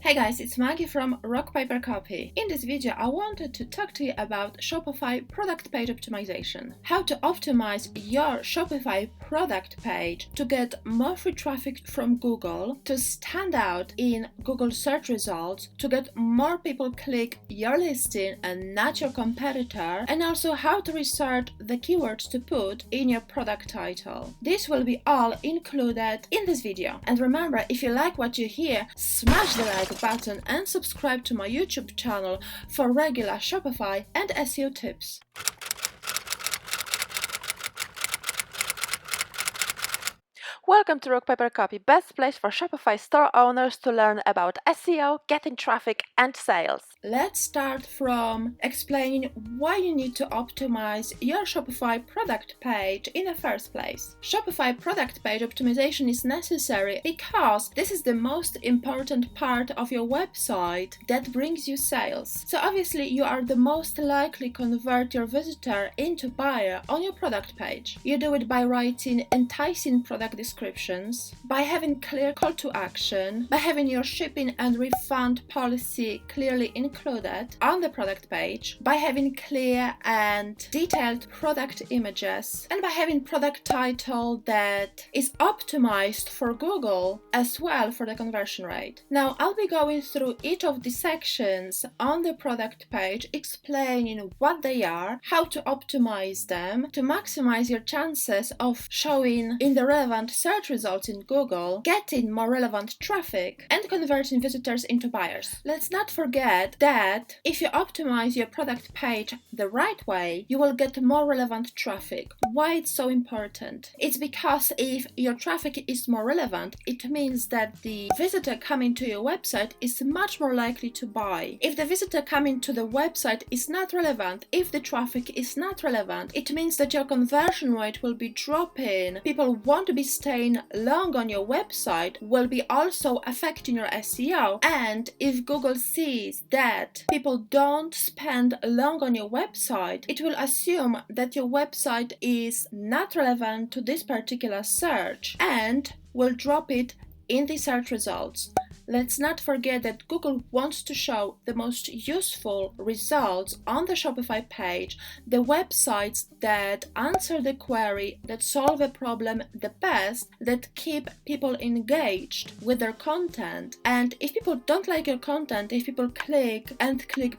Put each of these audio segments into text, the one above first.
Hey guys, it's Maggie from Rock Paper Copy. In this video, I wanted to talk to you about Shopify product page optimization. How to optimize your Shopify product page to get more free traffic from Google, to stand out in Google search results, to get more people click your listing and not your competitor, and also how to research the keywords to put in your product title. This will be all included in this video. And remember, if you like what you hear, smash the like button and subscribe to my YouTube channel for regular Shopify and SEO tips. Welcome to Rock Paper Copy, best place for Shopify store owners to learn about SEO, getting traffic and sales. Let's start from explaining why you need to optimize your Shopify product page in the first place. Shopify product page optimization is necessary because this is the most important part of your website that brings you sales. So obviously you are the most likely convert your visitor into buyer on your product page. You do it by writing enticing product descriptions, by having clear call to action, by having your shipping and refund policy clearly included on the product page, by having clear and detailed product images, and by having product title that is optimized for Google as well for the conversion rate. Now I'll be going through each of the sections on the product page, explaining what they are, how to optimize them to maximize your chances of showing in the relevant search results in Google, getting more relevant traffic, and converting visitors into buyers. Let's not forget that if you optimize your product page the right way, you will get more relevant traffic. Why it's so important? It's because if your traffic is more relevant, it means that the visitor coming to your website is much more likely to buy. If the visitor coming to the website is not relevant, if the traffic is not relevant, it means that your conversion rate will be dropping. People won't be staying long on your website, will be also affecting your SEO. And if Google sees that people don't spend long on your website, it will assume that your website is not relevant to this particular search and will drop it in the search results. Let's not forget that Google wants to show the most useful results on the Shopify page, the websites that answer the query, that solve a problem the best, that keep people engaged with their content. And if people don't like your content, if people click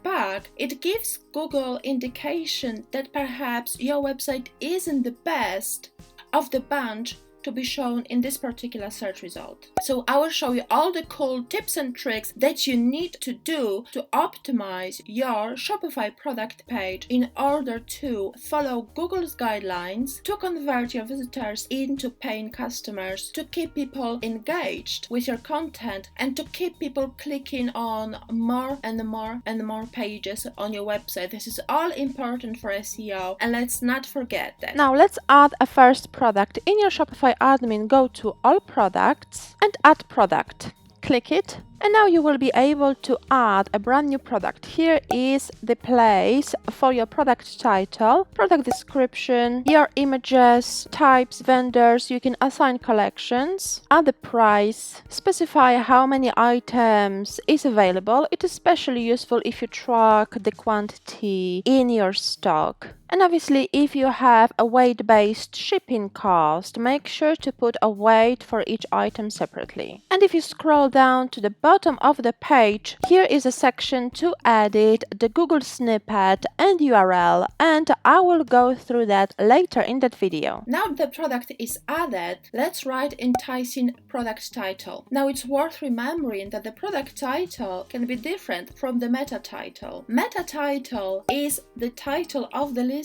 back, it gives Google indication that perhaps your website isn't the best of the bunch to be shown in this particular search result. So I will show you all the cool tips and tricks that you need to do to optimize your Shopify product page in order to follow Google's guidelines, to convert your visitors into paying customers, to keep people engaged with your content, and to keep people clicking on more and more and more pages on your website. This is all important for SEO, and let's not forget that. Now let's add a first product. In your Shopify admin, go to all products and add product. Click it, and now you will be able to add a brand new product. Here is the place for your product title, product description, your images, types, vendors. You can assign collections, add the price, specify how many items is available. It is especially useful if you track the quantity in your stock. And obviously, if you have a weight-based shipping cost, make sure to put a weight for each item separately. And if you scroll down to the bottom of the page, here is a section to edit the Google snippet and URL, and I will go through that later in that video. Now the product is added, let's write enticing product title. Now it's worth remembering that the product title can be different from the meta title. Meta title is the title of the listing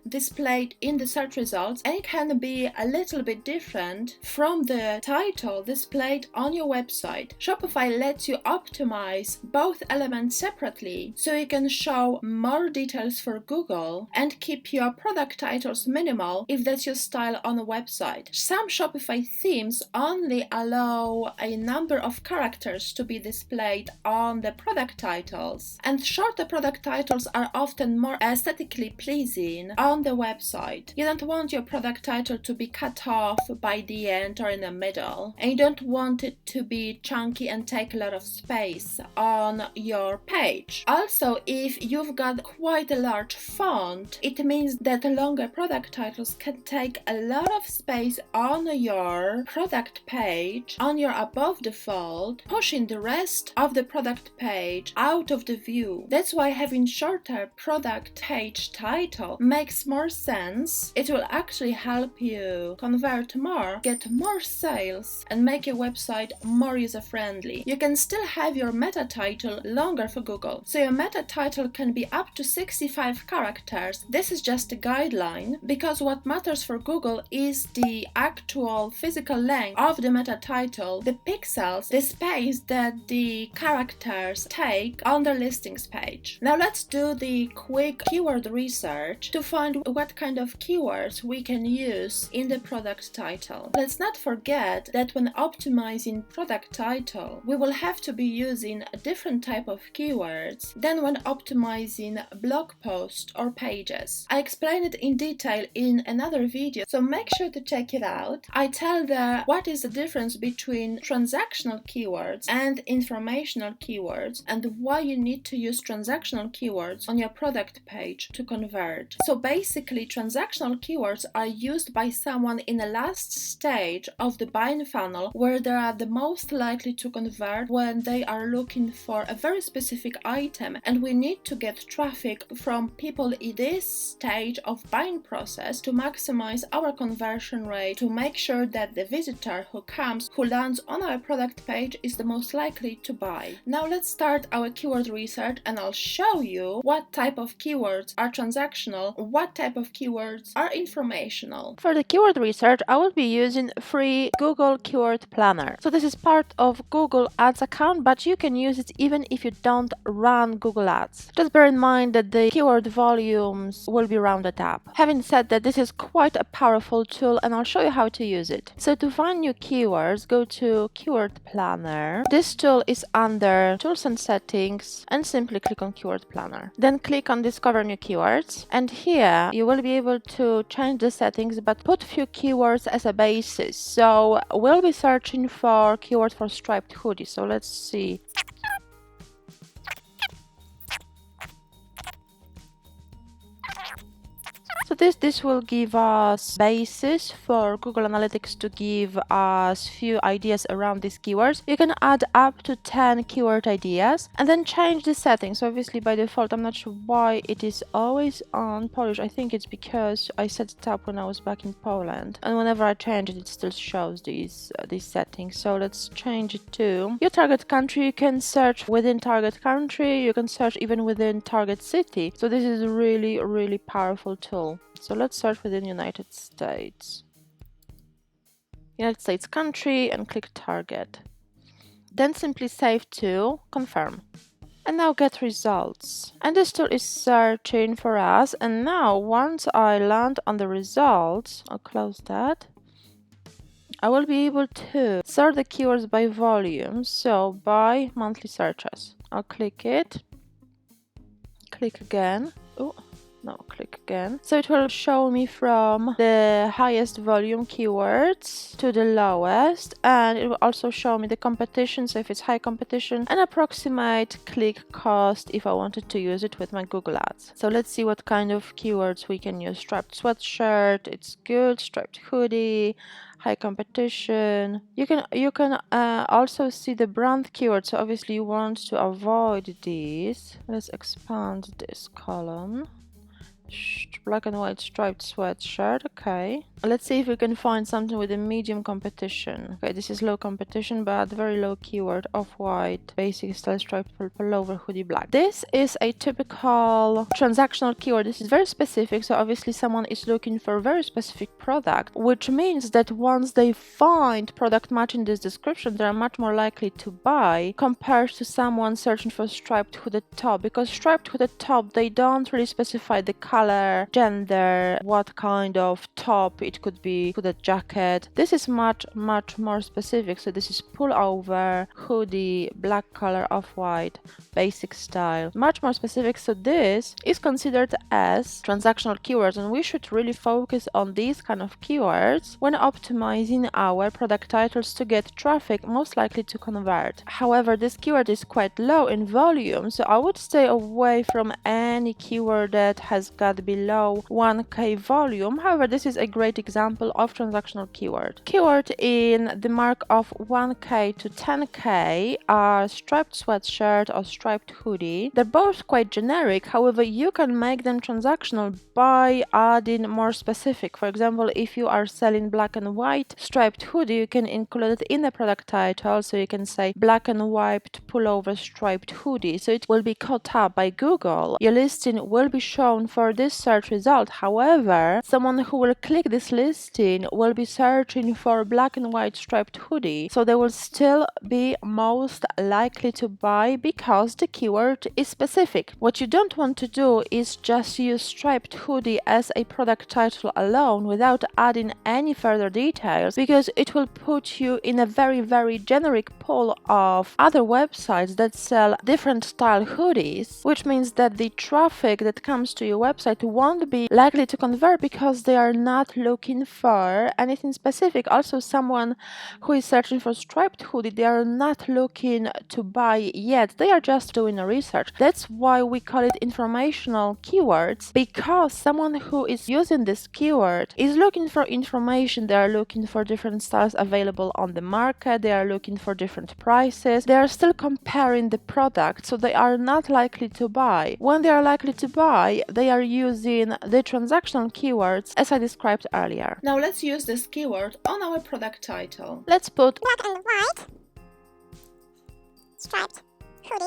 displayed in the search results, and it can be a little bit different from the title displayed on your website. Shopify lets you optimize both elements separately so you can show more details for Google and keep your product titles minimal if that's your style on a website. Some Shopify themes only allow a number of characters to be displayed on the product titles, and shorter product titles are often more aesthetically pleasing on the website. You don't want your product title to be cut off by the end or in the middle, and you don't want it to be chunky and take a lot of space on your page. Also, if you've got quite a large font, it means that longer product titles can take a lot of space on your product page, on your above the fold, pushing the rest of the product page out of the view. That's why having shorter product page title makes more sense. It will actually help you convert more, get more sales, and make your website more user-friendly. You can still have your meta title longer for Google. So your meta title can be up to 65 characters. This is just a guideline because what matters for Google is the actual physical length of the meta title, the pixels, the space that the characters take on the listings page. Now let's do the quick keyword research to find what kind of keywords we can use in the product title. Let's not forget that when optimizing product title, we will have to be using a different type of keywords than when optimizing blog posts or pages. I explain it in detail in another video, so make sure to check it out. I tell there what is the difference between transactional keywords and informational keywords and why you need to use transactional keywords on your product page to convert. So basically, transactional keywords are used by someone in the last stage of the buying funnel where they are the most likely to convert when they are looking for a very specific item, and we need to get traffic from people in this stage of buying process to maximize our conversion rate, to make sure that the visitor who lands on our product page is the most likely to buy. Now let's start our keyword research, and I'll show you what type of keywords are transactional, what type of keywords are informational. For the keyword research, I will be using free Google Keyword Planner. So this is part of Google Ads account, but you can use it even if you don't run Google Ads. Just bear in mind that the keyword volumes will be rounded up. Having said that, this is quite a powerful tool and I'll show you how to use it. So to find new keywords, go to Keyword Planner. This tool is under Tools and Settings and simply click on Keyword Planner. Then click on Discover New Keywords, and here you will be able to change the settings but put few keywords as a basis. So we'll be searching for keywords for striped hoodie. So let's see. So this will give us basis for Google Analytics to give us few ideas around these keywords. You can add up to 10 keyword ideas and then change the settings. So obviously by default, I'm not sure why it is always on Polish. I think it's because I set it up when I was back in Poland, and whenever I change it, it still shows these settings. So let's change it to your target country. You can search within target country. You can search even within target city. So this is a really powerful tool. So let's search within United States country and click target. Then simply save to confirm. And now get results. And this tool is searching for us. And now once I land on the results, I'll close that. I will be able to sort the keywords by volume, so by monthly searches. I'll click it. Click again. Click again. So it will show me from the highest volume keywords to the lowest, and it will also show me the competition, so if it's high competition, and approximate click cost if I wanted to use it with my Google Ads. So let's see what kind of keywords we can use. Striped sweatshirt, it's good. Striped hoodie, high competition. You can also see the brand keyword, so obviously you want to avoid these. Let's expand this column. Black and white striped sweatshirt. Okay, let's see if we can find something with a medium competition. Okay, this is low competition but very low keyword. Off-white, basic style, striped purple, lower hoodie, black. This is a typical transactional keyword. This is very specific, so obviously someone is looking for a very specific product, which means that once they find product matching this description, they are much more likely to buy compared to someone searching for striped hooded top, because striped hooded top, they don't really specify the color color, gender, what kind of top it could be, could a jacket. This is much more specific. So this is pullover, hoodie, black color, off-white, basic style, much more specific. So this is considered as transactional keywords, and we should really focus on these kind of keywords when optimizing our product titles to get traffic most likely to convert. However, this keyword is quite low in volume, so I would stay away from any keyword that has got below 1k volume. However, this is a great example of transactional keyword. Keyword in the mark of 1k to 10k are striped sweatshirt or striped hoodie. They're both quite generic, however you can make them transactional by adding more specific. For example, if you are selling black and white striped hoodie, you can include it in the product title, so you can say black and white pullover striped hoodie, so it will be caught up by Google. Your listing will be shown for this search result. However, someone who will click this listing will be searching for black and white striped hoodie, so they will still be most likely to buy because the keyword is specific. What you don't want to do is just use striped hoodie as a product title alone without adding any further details, because it will put you in a very generic pool of other websites that sell different style hoodies, which means that the traffic that comes to your website won't be likely to convert because they are not looking for anything specific. Also, someone who is searching for striped hoodie, they are not looking to buy yet, they are just doing a research. That's why we call it informational keywords, because someone who is using this keyword is looking for information. They are looking for different styles available on the market, they are looking for different prices, they are still comparing the product, so they are not likely to buy. When they are likely to buy, they are using the transactional keywords as I described earlier. Now let's use this keyword on our product title. Let's put black and white striped hoodie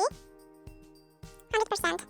100%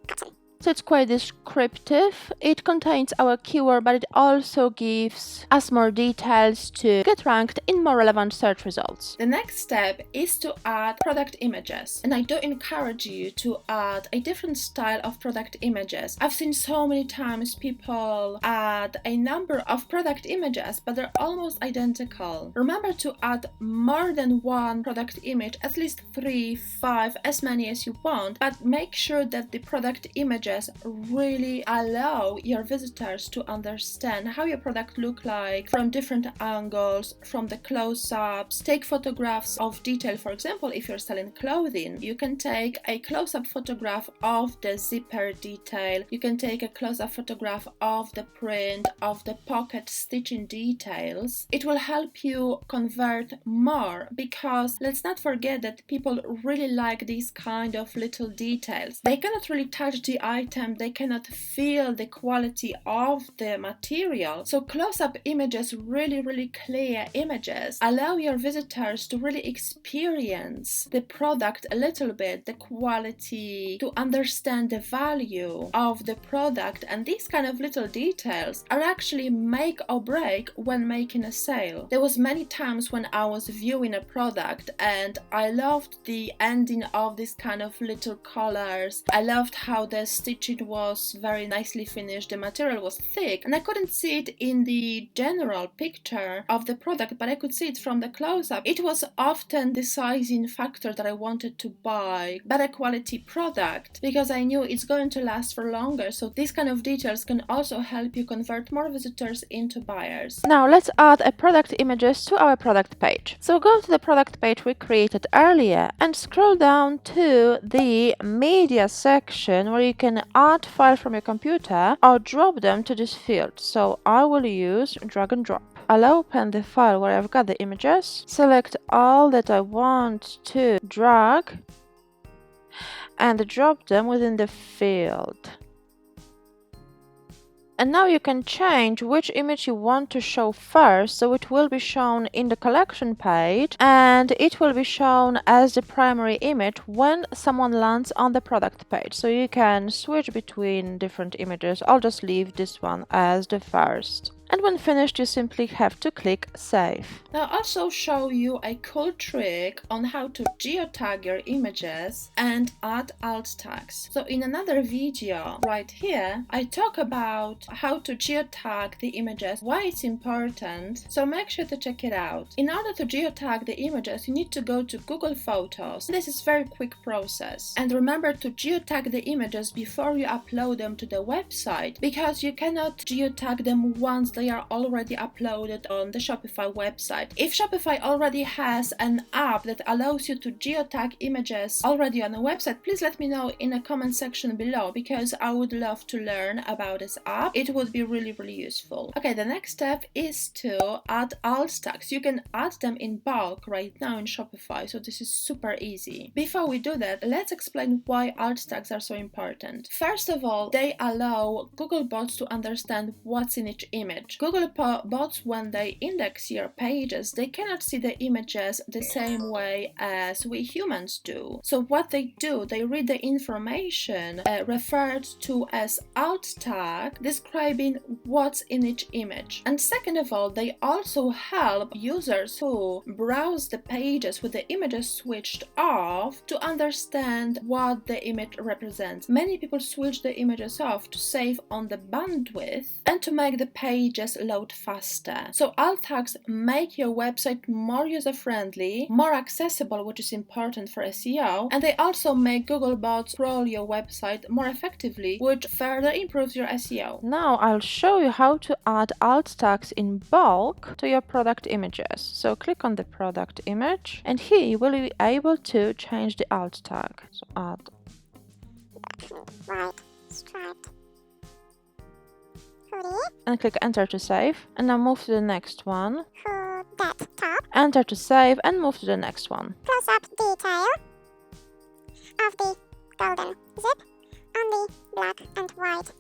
cotton. So it's quite descriptive. It contains our keyword, but it also gives us more details to get ranked in more relevant search results. The next step is to add product images. And I do encourage you to add a different style of product images. I've seen so many times people add a number of product images, but they're almost identical. Remember to add more than one product image, at least 3, 5, as many as you want, but make sure that the product images really allow your visitors to understand how your product look like from different angles, from the close-ups. Take photographs of detail. For example, if you're selling clothing, you can take a close-up photograph of the zipper detail, you can take a close-up photograph of the print, of the pocket stitching details. It will help you convert more, because let's not forget that people really like these kind of little details. They cannot really touch the item, they cannot feel the quality of the material. So close-up images, really clear images, allow your visitors to really experience the product a little bit, the quality, to understand the value of the product. And these kind of little details are actually make or break when making a sale. There was many times when I was viewing a product and I loved the ending of this kind of little colors. I loved how the stitching was very nicely finished, the material was thick, and I couldn't see it in the general picture of the product, but I could see it from the close-up. It was often the sizing factor that I wanted to buy better quality product, because I knew it's going to last for longer. So these kind of details can also help you convert more visitors into buyers. Now let's add a product images to our product page. So go to the product page we created earlier and scroll down to the media section where you can add file from your computer or drop them to this field. So I will use drag and drop. I'll open the file where I've got the images, select all that I want to drag and drop them within the field. And now you can change which image you want to show first, so it will be shown in the collection page and it will be shown as the primary image when someone lands on the product page. So you can switch between different images. I'll just leave this one as the first. And when finished, you simply have to click Save. Now I'll also show you a cool trick on how to geotag your images and add alt tags. So in another video right here, I talk about how to geotag the images, why it's important, so make sure to check it out. In order to geotag the images, you need to go to Google Photos. This is a very quick process. And remember to geotag the images before you upload them to the website, because you cannot geotag them once they are already uploaded on the Shopify website. If Shopify already has an app that allows you to geotag images already on a website, please let me know in the comment section below, because I would love to learn about this app. It would be really useful. Okay, the next step is to add alt tags. You can add them in bulk right now in Shopify, so this is super easy. Before we do that, let's explain why alt tags are so important. First of all, they allow Google bots to understand what's in each image. Google bots, when they index your pages, they cannot see the images the same way as we humans do. So what they do, they read the information referred to as alt tag, describing what's in each image. And second of all, they also help users who browse the pages with the images switched off to understand what the image represents. Many people switch the images off to save on the bandwidth and to make the pages load faster. So alt tags make your website more user-friendly, more accessible, which is important for SEO, and they also make Google bots crawl your website more effectively, which further improves your SEO. Now I'll show you how to add alt tags in bulk to your product images. So click on the product image, and here you will be able to change the alt tag. So add White, striped, hoodie, and click enter to save, and now move to the next one, hooded top, enter to save, and move to the next one. close-up detail of the golden zip on the black and white hoodie.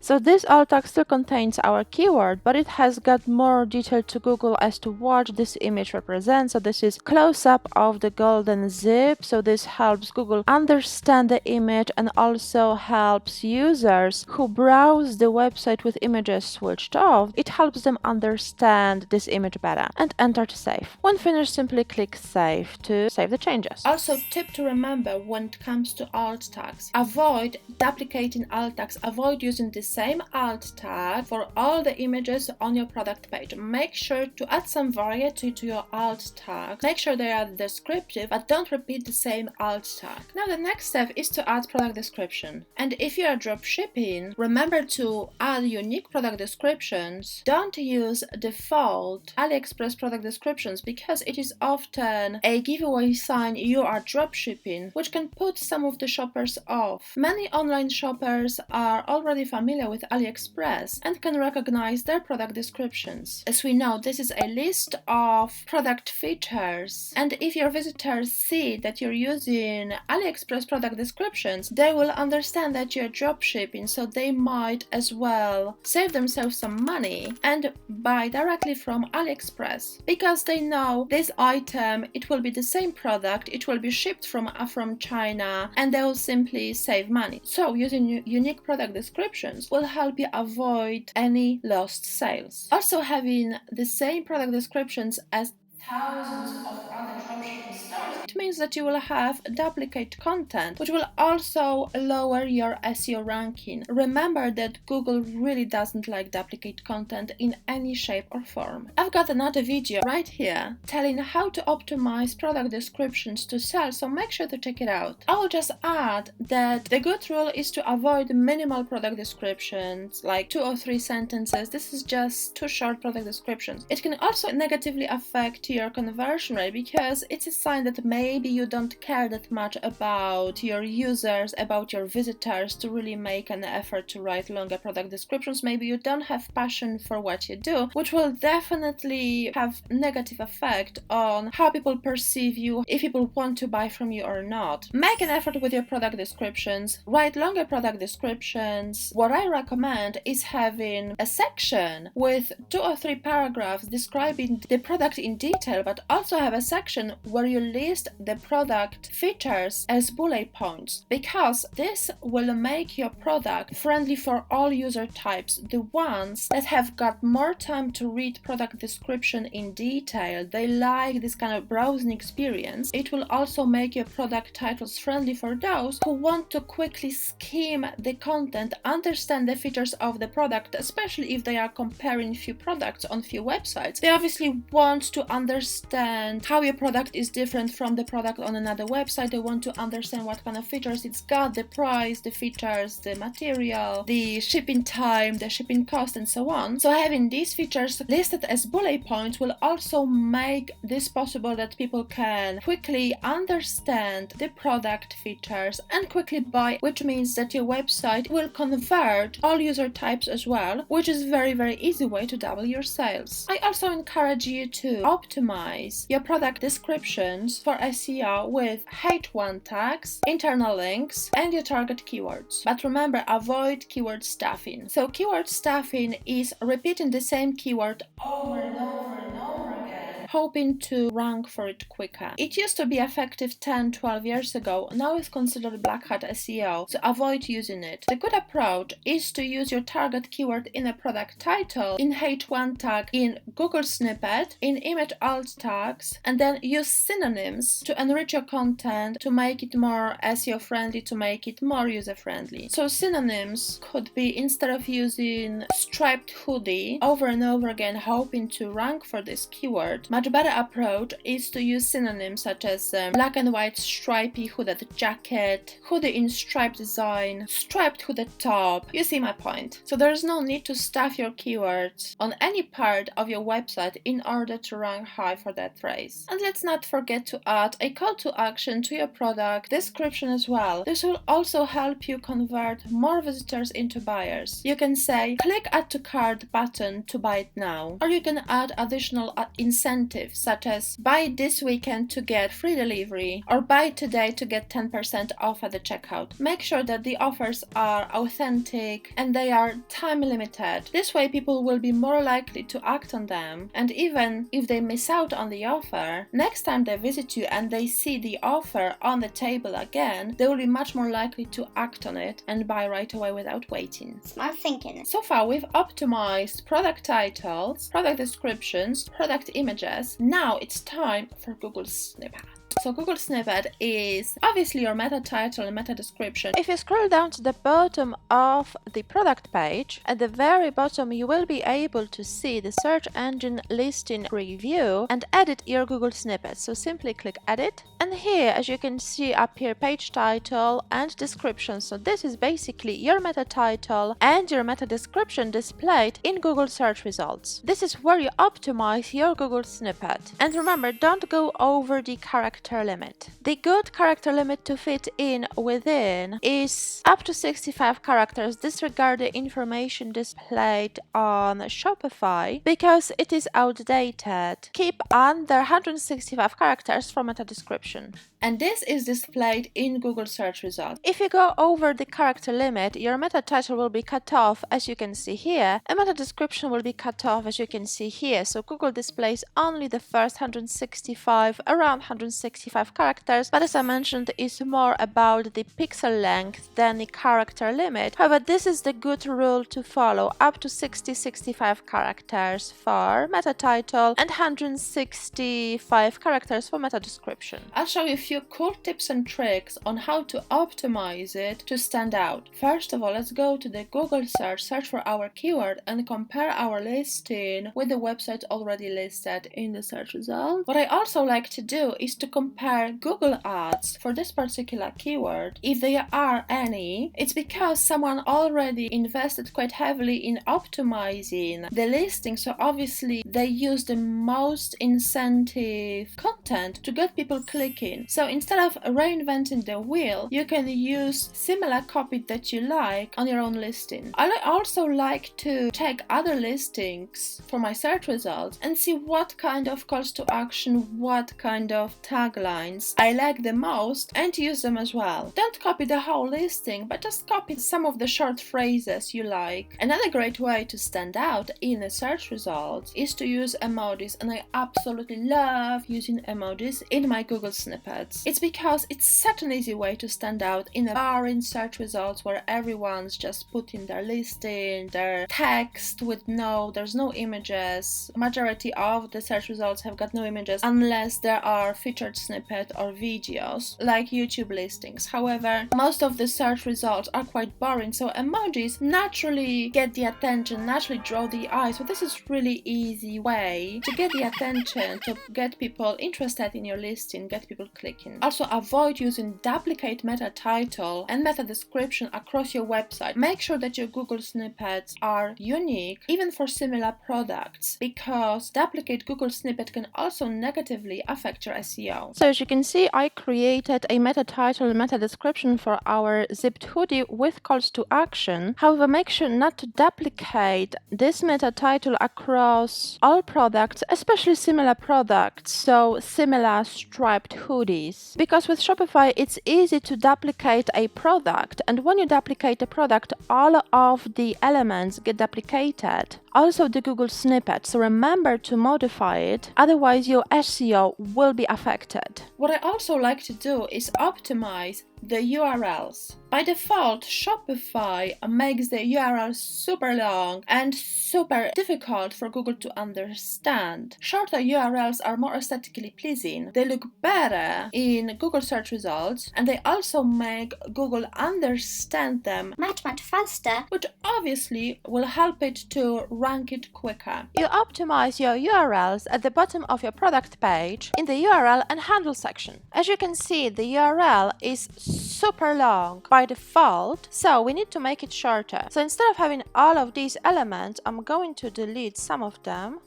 So this alt tag still contains our keyword, but it has got more detail to Google as to what this image represents. So this is close-up of the golden zip. So this helps Google understand the image and also helps users who browse the website with images switched off. It helps them understand this image better. And enter to save. When finished, simply click save to save the changes. Also, tip to remember when it comes to alt tags: avoid duplicating alt tags. Avoid using the same alt tag for all the images on your product page. Make sure to add some variety to your alt tags. Make sure they are descriptive, but don't repeat the same alt tag. Now the next step is to add product description. And if you are drop shipping, remember to add unique product descriptions. Don't use default AliExpress product descriptions, because it is often a giveaway sign you are drop shipping, which can put some of the shoppers off. Many online shoppers are already familiar with AliExpress and can recognize their product descriptions. As we know, this is a list of product features, and if your visitors see that you're using AliExpress product descriptions, they will understand that you're dropshipping, so they might as well save themselves some money and buy directly from AliExpress, because they know this item, it will be the same product, it will be shipped from China, and they will simply save money. So using unique product descriptions will help you avoid any lost sales. Also, having the same product descriptions as thousands of other dropshipping stores, it means that you will have duplicate content, which will also lower your SEO ranking. Remember that Google really doesn't like duplicate content in any shape or form. I've got another video right here telling how to optimize product descriptions to sell, so make sure to check it out. I will just add that the good rule is to avoid minimal product descriptions, like 2 or 3 sentences. This is just too short product descriptions. It can also negatively affect your conversion rate, because it's a sign that maybe you don't care that much about your users, about your visitors, to really make an effort to write longer product descriptions. Maybe you don't have passion for what you do, which will definitely have negative effect on how people perceive you, if people want to buy from you or not. Make an effort with your product descriptions, write longer product descriptions. What I recommend is having a section with 2 or 3 paragraphs describing the product in detail, detail, but also have a section where you list the product features as bullet points, because this will make your product friendly for all user types. The ones that have got more time to read product description in detail, they like this kind of browsing experience. It will also make your product titles friendly for those who want to quickly skim the content, understand the features of the product, especially if they are comparing few products on few websites. They obviously want to understand how your product is different from the product on another website. They want to understand what kind of features it's got, the price, the features, the material, the shipping time, the shipping cost, and so on. So having these features listed as bullet points will also make this possible that people can quickly understand the product features and quickly buy, which means that your website will convert all user types as well, which is very easy way to double your sales. I also encourage you to optimize your product descriptions for SEO with H1 tags, internal links, and your target keywords. But remember, avoid keyword stuffing. So keyword stuffing is repeating the same keyword over and over again, hoping to rank for it quicker. It used to be effective 10-12 years ago, now it's considered black hat SEO, so avoid using it. The good approach is to use your target keyword in a product title, in H1 tag, in Google snippet, in image alt tags, and then use synonyms to enrich your content, to make it more SEO friendly, to make it more user friendly. So synonyms could be, instead of using striped hoodie over and over again hoping to rank for this keyword, much better approach is to use synonyms such as black and white stripey hooded jacket, hoodie in striped design, striped hooded top. You see my point. So there's no need to stuff your keywords on any part of your website in order to rank high for that phrase. And let's not forget to add a call to action to your product description as well. This will also help you convert more visitors into buyers. You can say click add to cart button to buy it now, or you can add additional incentives such as buy this weekend to get free delivery, or buy today to get 10% off at the checkout. Make sure that the offers are authentic and they are time limited. This way people will be more likely to act on them, and even if they miss out on the offer, next time they visit you and they see the offer on the table again, they will be much more likely to act on it and buy right away without waiting. Smart thinking. So far we've optimized product titles, product descriptions, product images. Now it's time for Google Snippet. So Google Snippet is obviously your meta title and meta description. If you scroll down to the bottom of the product page, at the very bottom you will be able to see the search engine listing preview and edit your Google Snippet. So simply click edit, and here, as you can see, appear page title and description. So this is basically your meta title and your meta description displayed in Google search results. This is where you optimize your Google Snippet. And remember, don't go over the character limit. The good character limit to fit in within is up to 65 characters. Disregard the information displayed on Shopify because it is outdated. Keep under 165 characters for meta description. And this is displayed in Google search results. If you go over the character limit, your meta title will be cut off, as you can see here, and meta description will be cut off, as you can see here. So Google displays only the first 165, around 165 characters, but as I mentioned, it's more about the pixel length than the character limit. However, this is the good rule to follow, up to 60-65 characters for meta title and 165 characters for meta description. I'll show you a few cool tips and tricks on how to optimize it to stand out. First of all, let's go to the Google search for our keyword and compare our listing with the website already listed in the search results. What I also like to do is to compare Google ads for this particular keyword. If there are any, it's because someone already invested quite heavily in optimizing the listing, so obviously they use the most incentive content to get people clicking. So instead of reinventing the wheel, you can use similar copy that you like on your own listing. I also like to check other listings for my search results and see what kind of calls to action, what kind of taglines I like the most and use them as well. Don't copy the whole listing, but just copy some of the short phrases you like. Another great way to stand out in the search results is to use emojis, and I absolutely love using emojis in my Google snippets. It's because it's such an easy way to stand out in a boring search results where everyone's just putting their listing, their text with there's no images. Majority of the search results have got no images unless there are featured snippet or videos like YouTube listings. However, most of the search results are quite boring, so emojis naturally get the attention, naturally draw the eye. So this is really easy way to get the attention, to get people interested in your listing, get people clicking. Also, avoid using duplicate meta title and meta description across your website. Make sure that your Google snippets are unique, even for similar products, because duplicate Google snippet can also negatively affect your SEO. So as you can see, I created a meta title and meta description for our zipped hoodie with calls to action. However, make sure not to duplicate this meta title across all products, especially similar products, so similar striped hoodies. Because with Shopify, it's easy to duplicate a product, and when you duplicate a product, all of the elements get duplicated. Also the Google snippet, so remember to modify it, otherwise your SEO will be affected. What I also like to do is optimize the URLs. By default, Shopify makes the URL super long and super difficult for Google to understand. Shorter URLs are more aesthetically pleasing, they look better in Google search results, and they also make Google understand them much faster, which obviously will help it to rank it quicker. You optimize your URLs at the bottom of your product page in the URL and handle section. As you can see, the URL is super long by default, so we need to make it shorter. So instead of having all of these elements, I'm going to delete some of them.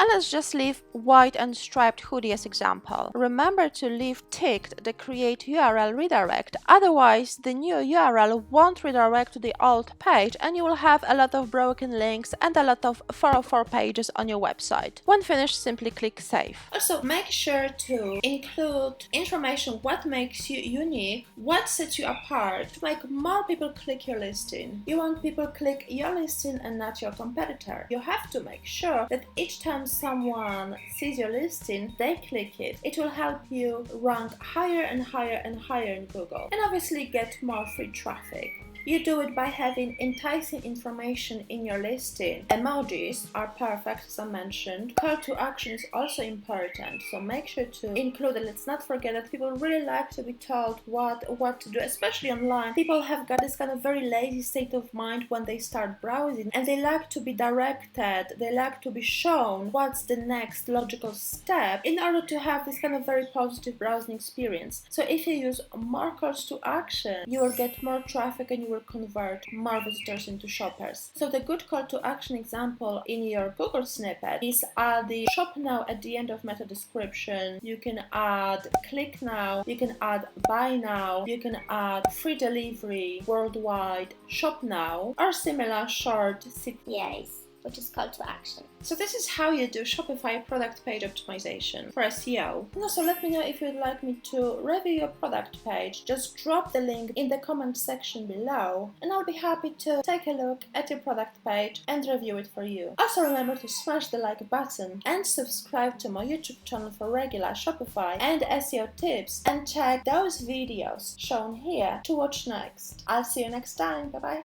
And let's just leave white and striped hoodie as example. Remember to leave ticked the create URL redirect, otherwise the new URL won't redirect to the old page and you will have a lot of broken links and a lot of 404 pages on your website. When finished, simply click save. Also, make sure to include information what makes you unique, what sets you apart, to make more people click your listing. You want people click your listing and not your competitor. You have to make sure that each time someone sees your listing, they click it. It will help you rank higher and higher and higher in Google, and obviously get more free traffic. You do it by having enticing information in your listing. Emojis are perfect, as I mentioned. Call to action is also important, so make sure to include it. Let's not forget that people really like to be told what to do, especially online. People have got this kind of very lazy state of mind when they start browsing, and they like to be directed, they like to be shown what's the next logical step in order to have this kind of very positive browsing experience. So if you use more calls to action, you will get more traffic and you will convert more visitors into shoppers. So the good call to action example in your Google snippet is add the shop now at the end of meta description. You can add click now, you can add buy now, you can add free delivery worldwide, shop now, or similar short CTAs, which is call to action. So this is how you do Shopify product page optimization for SEO. And also let me know if you'd like me to review your product page. Just drop the link in the comment section below and I'll be happy to take a look at your product page and review it for you. Also remember to smash the like button and subscribe to my YouTube channel for regular Shopify and SEO tips, and check those videos shown here to watch next. I'll see you next time. Bye bye.